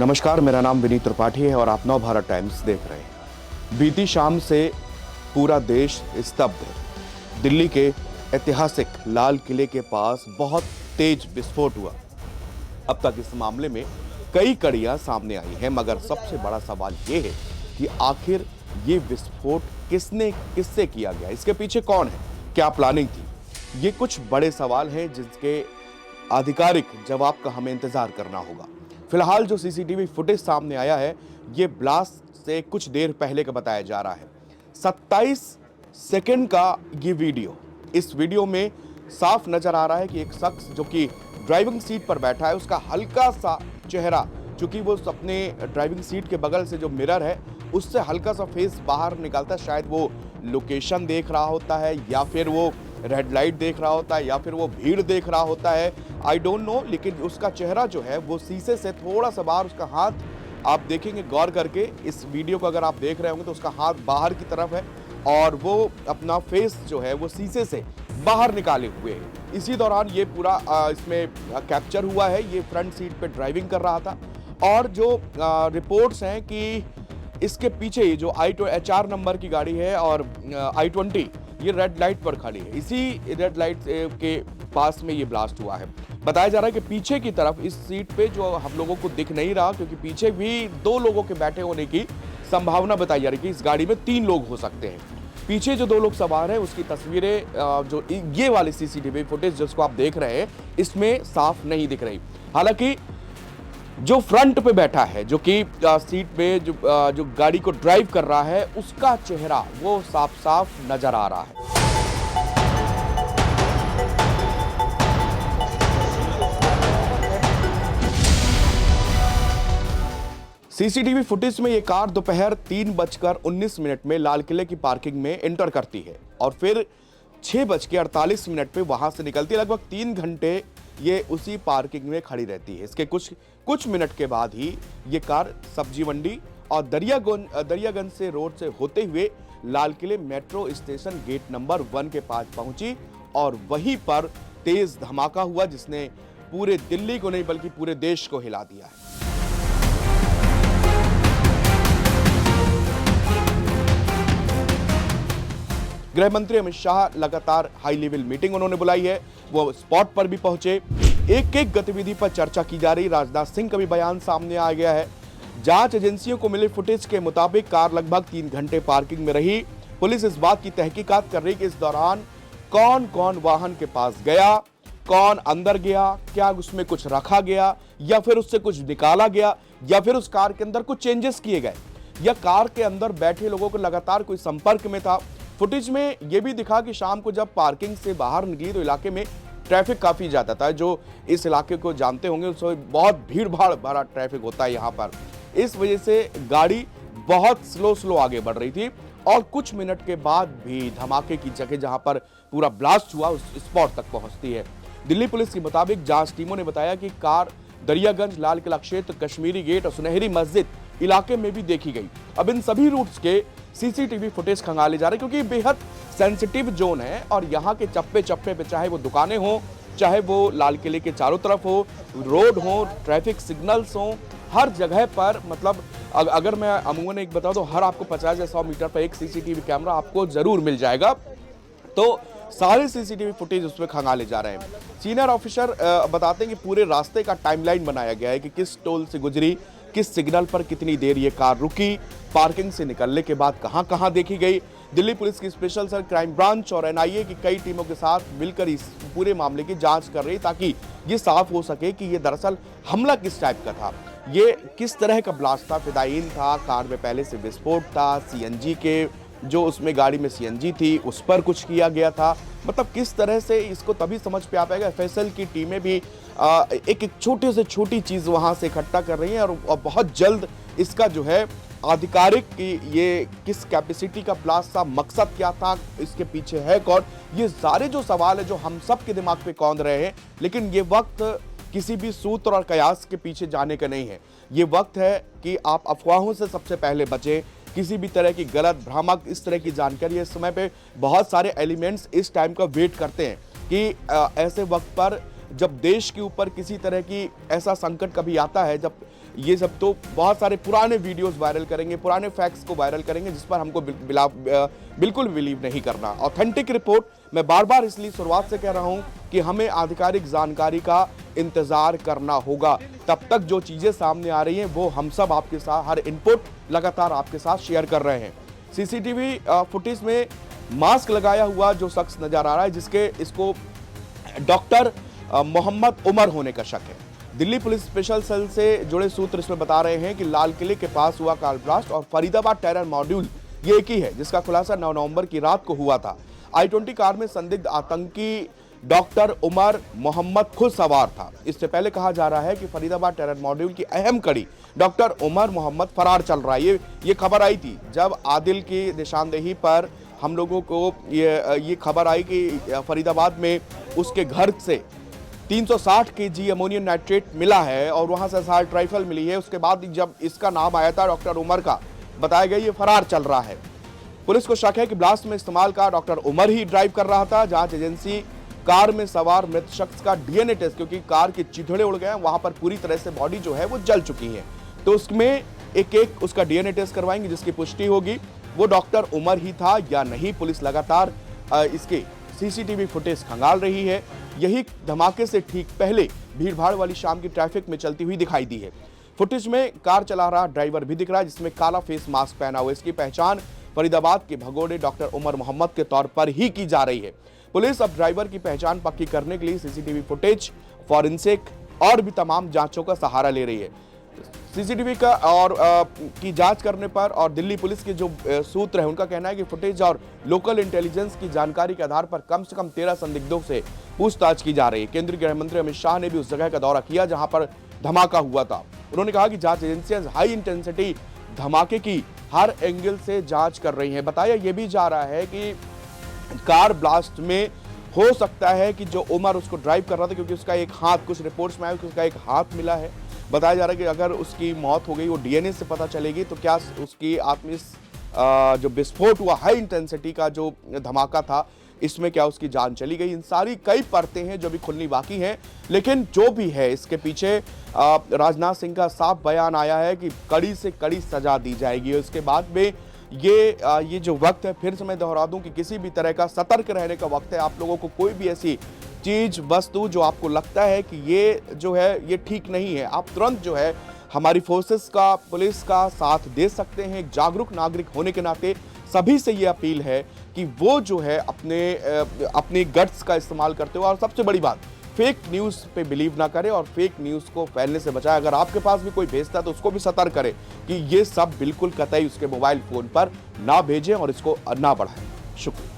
नमस्कार, मेरा नाम विनीत त्रिपाठी है और आप नवभारत टाइम्स देख रहे हैं। बीती शाम से पूरा देश स्तब्ध है। दिल्ली के ऐतिहासिक लाल किले के पास बहुत तेज विस्फोट हुआ। अब तक इस मामले में कई कड़ियां सामने आई हैं, मगर सबसे बड़ा सवाल ये है कि आखिर ये विस्फोट किससे किया गया, इसके पीछे कौन है, क्या प्लानिंग थी। ये कुछ बड़े सवाल हैं जिसके आधिकारिक जवाब का हमें इंतजार करना होगा। फिलहाल जो सीसीटीवी फुटेज सामने आया है, ये ब्लास्ट से कुछ देर पहले का बताया जा रहा है। 27 सेकंड का ये वीडियो, इस वीडियो में साफ नजर आ रहा है कि एक शख्स जो कि ड्राइविंग सीट पर बैठा है, उसका हल्का सा चेहरा, चूंकि वो अपने ड्राइविंग सीट के बगल से जो मिरर है उससे हल्का सा फेस बाहर निकलता है। शायद वो लोकेशन देख रहा होता है, या फिर वो रेड लाइट देख रहा होता है, या फिर वो भीड़ देख रहा होता है, आई डोंट नो। लेकिन उसका चेहरा जो है वो शीशे से थोड़ा सा बाहर, उसका हाथ आप देखेंगे गौर करके, इस वीडियो को अगर आप देख रहे होंगे तो उसका हाथ बाहर की तरफ है और वो अपना फेस जो है वो शीशे से बाहर निकाले हुए है। इसी दौरान ये पूरा इसमें कैप्चर हुआ है। ये फ्रंट सीट पे ड्राइविंग कर रहा था और जो रिपोर्ट्स हैं कि इसके पीछे ये जो HR नंबर की गाड़ी है और I-20 ये रेड लाइट पर खड़ी है। इसी रेड लाइट के पास में ये ब्लास्ट हुआ है। बताया जा रहा है कि पीछे की तरफ इस सीट पे जो हम लोगों को दिख नहीं रहा, क्योंकि पीछे भी 2 लोगों के बैठे होने की संभावना बताई जा रही है कि इस गाड़ी में 3 लोग हो सकते हैं। पीछे जो 2 लोग सवार हैं उसकी तस्वीरें जो ये वाली सीसीटीवी फुटेज जिसको आप देख रहे हैं इसमें साफ नहीं दिख रही। हालांकि जो फ्रंट पे बैठा है, जो कि सीट पे जो गाड़ी को ड्राइव कर रहा है, उसका चेहरा वो साफ साफ नजर आ रहा है। सीसीटीवी फुटेज में ये कार दोपहर 3:19 में लाल किले की पार्किंग में एंटर करती है और फिर 6:48 पे वहां से निकलती है। लगभग 3 घंटे ये उसी पार्किंग में खड़ी रहती है। इसके कुछ मिनट के बाद ही ये कार सब्जी मंडी और दरियागंज से रोड से होते हुए लाल किले मेट्रो स्टेशन गेट नंबर 1 के पास पहुंची और वहीं पर तेज धमाका हुआ, जिसने पूरे दिल्ली को नहीं बल्कि पूरे देश को हिला दिया है। गृह मंत्री अमित शाह लगातार हाई लेवल मीटिंग उन्होंने बुलाई है, वो स्पॉट पर भी पहुंचे। एक एक गतिविधि पर चर्चा की जा रही। राजनाथ सिंह का भी बयान सामने आ गया है। जांच एजेंसियों को मिले फुटेज के मुताबिक कार लगभग 3 घंटे पार्किंग में रही। पुलिस इस बात की तहकीकात कर रही कि इस दौरान कौन कौन वाहन के पास गया, कौन अंदर गया, क्या उसमें कुछ रखा गया या फिर उससे कुछ निकाला गया, या फिर उस कार के अंदर कुछ चेंजेस किए गए, या कार के अंदर बैठे लोगों को लगातार कोई संपर्क में था। फुटेज में यह भी दिखा कि शाम को जब पार्किंग से बाहर निकली तो इलाके में ट्रैफिक काफी ज्यादा था। जो इस इलाके को जानते होंगे उसमें बहुत भीड़ भाड़ भरा ट्रैफिक होता है यहाँ पर। इस वजह से गाड़ी बहुत स्लो आगे बढ़ रही थी और कुछ मिनट के बाद भी धमाके की जगह जहां पर पूरा ब्लास्ट हुआ उस स्पॉट तक पहुंचती है। दिल्ली पुलिस के मुताबिक जांच टीमों ने बताया कि कार दरियागंज, लाल किला क्षेत्र, कश्मीरी गेट और सुनहरी मस्जिद इलाके में भी देखी गई। अब इन सभी रूट्स के सीसीटीवी फुटेज खंगाले जा रहे हैं, क्योंकि बेहद सेंसिटिव जोन है और यहाँ के चप्पे चप्पे पे, चाहे वो दुकानें हो, चाहे वो लाल किले के चारों तरफ हो, रोड हो, ट्रैफिक सिग्नल्स हो, हर जगह पर मतलब अगर मैं अमूमन एक बताऊं तो हर आपको 50 या 100 मीटर पर एक सीसीटीवी कैमरा आपको जरूर मिल जाएगा। तो सारे सीसीटीवी फुटेज उसमें खंगाले जा रहे हैं। सीनियर ऑफिसर बताते हैं कि पूरे रास्ते का टाइमलाइन बनाया गया है कि किस टोल से गुजरी, किस सिग्नल पर कितनी देर ये कार रुकी, पार्किंग से निकलने के बाद कहां देखी गई। दिल्ली पुलिस की स्पेशल सेल, क्राइम ब्रांच और NIA की कई टीमों के साथ मिलकर इस पूरे मामले की जांच कर रही, ताकि ये साफ हो सके कि ये दरअसल हमला किस टाइप का था, ये किस तरह का ब्लास्ट था। फिदायीन था, कार में पहले से विस्फोट था, CNG के जो उसमें गाड़ी में CNG थी उस पर कुछ किया गया था, मतलब किस तरह से इसको तभी समझ पे आ पाएगा। FSL की टीमें भी एक छोटे से छोटी चीज़ वहाँ से इकट्ठा कर रही हैं और बहुत जल्द इसका जो है आधिकारिक कि ये किस कैपेसिटी का ब्लास्ट था, मकसद क्या था, इसके पीछे है कौन, ये सारे जो सवाल है जो हम सब के दिमाग पे कौंध रहे हैं। लेकिन ये वक्त किसी भी सूत्र और कयास के पीछे जाने का नहीं है। ये वक्त है कि आप अफवाहों से सबसे पहले बचें। किसी भी तरह की गलत भ्रामक इस तरह की जानकारी इस समय पे बहुत सारे एलिमेंट्स इस टाइम का वेट करते हैं कि ऐसे वक्त पर जब देश के ऊपर किसी तरह की ऐसा संकट कभी आता है, जब ये सब तो बहुत सारे पुराने वीडियोस वायरल करेंगे, पुराने फैक्ट्स को वायरल करेंगे, जिस पर हमको बिल्कुल बिलीव नहीं करना। ऑथेंटिक रिपोर्ट मैं बार बार इसलिए शुरुआत से कह रहा हूं कि हमें आधिकारिक जानकारी का इंतजार करना होगा। तब तक जो चीजें सामने आ रही हैं वो हम सब आपके साथ हर इनपुट लगातार आपके साथ शेयर कर रहे हैं। सीसीटीवी फुटेज में मास्क लगाया हुआ जो शख्स नजर आ रहा है, इसको डॉक्टर मोहम्मद उमर होने का शक है। दिल्ली पुलिस स्पेशल सेल से जुड़े सूत्र इसमें बता रहे हैं कि लाल किले के पास हुआ कार ब्लास्ट और फरीदाबाद टेरर मॉड्यूल ये एक ही है, जिसका खुलासा 9 नवंबर की रात को हुआ था। I-20 कार में संदिग्ध आतंकी डॉक्टर उमर मोहम्मद खुद सवार था। इससे पहले कहा जा रहा है कि फरीदाबाद टेरर मॉड्यूल की अहम कड़ी डॉक्टर उमर मोहम्मद फरार चल रहा है। ये खबर आई थी जब आदिल की निशानदेही पर हम लोगों को ये खबर आई कि फरीदाबाद में उसके घर से 360 केजी अमोनियम नाइट्रेट मिला है और वहां से असॉल्ट राइफल मिली है। उसके बाद जब इसका नाम आया था डॉक्टर उमर का, बताया गया ये फरार चल रहा है। पुलिस को शक है कि ब्लास्ट में इस्तेमाल का डॉक्टर उमर ही ड्राइव कर रहा था। जांच एजेंसी कार में सवार मृत शख्स का डीएनए टेस्ट, क्योंकि कार के चिथड़े उड़ गए हैं, वहां पर पूरी तरह से बॉडी जो है वो जल चुकी है, तो उसमें एक उसका डीएनए टेस्ट करवाएंगे, जिसकी पुष्टि होगी वो डॉक्टर उमर ही था या नहीं। पुलिस लगातार इसके सीसीटीवी फुटेज खंगाल रही है। यही धमाके से ठीक पहले भीड़भाड़ वाली शाम की ट्रैफिक में चलती हुई दिखाई दी है। फुटेज में कार चला रहा ड्राइवर भी दिख रहा है, जिसमें काला फेस मास्क पहना हुआ। इसकी पहचान फरीदाबाद के भगोड़े डॉक्टर उमर मोहम्मद के तौर पर ही की जा रही है। पुलिस अब ड्राइवर की पहचान पक्की करने के लिए सीसीटीवी फुटेज, फॉरेंसिक और भी तमाम जांचों का सहारा ले रही है। सीसीटीवी का और की जांच करने पर और दिल्ली पुलिस के जो सूत्र है उनका कहना है कि फुटेज और लोकल इंटेलिजेंस की जानकारी के आधार पर कम से कम 13 संदिग्धों से पूछताछ की जा रही है। केंद्रीय गृह मंत्री अमित शाह ने भी उस जगह का दौरा किया जहां पर धमाका हुआ था। उन्होंने कहा कि जांच एजेंसियां हाई इंटेंसिटी धमाके की हर एंगल से जांच कर रही हैं। बताया यह भी जा रहा है कि कार ब्लास्ट में हो सकता है कि जो उमर उसको ड्राइव कर रहा था, क्योंकि उसका एक हाथ, कुछ रिपोर्ट्स में आया कि उसका एक हाथ मिला है। बताया जा रहा है कि अगर उसकी मौत हो गई, वो डीएनए से पता चलेगी, तो क्या उसकी जो विस्फोट हुआ, हाई इंटेंसिटी का जो धमाका था, इसमें क्या उसकी जान चली गई। इन सारी कई परतें हैं जो भी खुलनी बाकी हैं, लेकिन जो भी है इसके पीछे राजनाथ सिंह का साफ बयान आया है कि कड़ी से कड़ी सजा दी जाएगी। और इसके बाद में ये जो वक्त है, फिर से मैं दोहरा दूं कि किसी भी तरह का सतर्क रहने का वक्त है। आप लोगों को कोई भी ऐसी चीज, वस्तु जो आपको लगता है कि ये जो है ये ठीक नहीं है, आप तुरंत जो है हमारी फोर्सेस का, पुलिस का साथ दे सकते हैं। एक जागरूक नागरिक होने के नाते सभी से ये अपील है कि वो जो है अपने गट्स का इस्तेमाल करते हुए, और सबसे बड़ी बात, फेक न्यूज़ पे बिलीव ना करें और फेक न्यूज़ को फैलने से बचाएं। अगर आपके पास भी कोई भेजता है तो उसको भी सतर्क करें कि ये सब बिल्कुल कतई उसके मोबाइल फोन पर ना भेजें और इसको ना बढ़ाएं। शुक्रिया।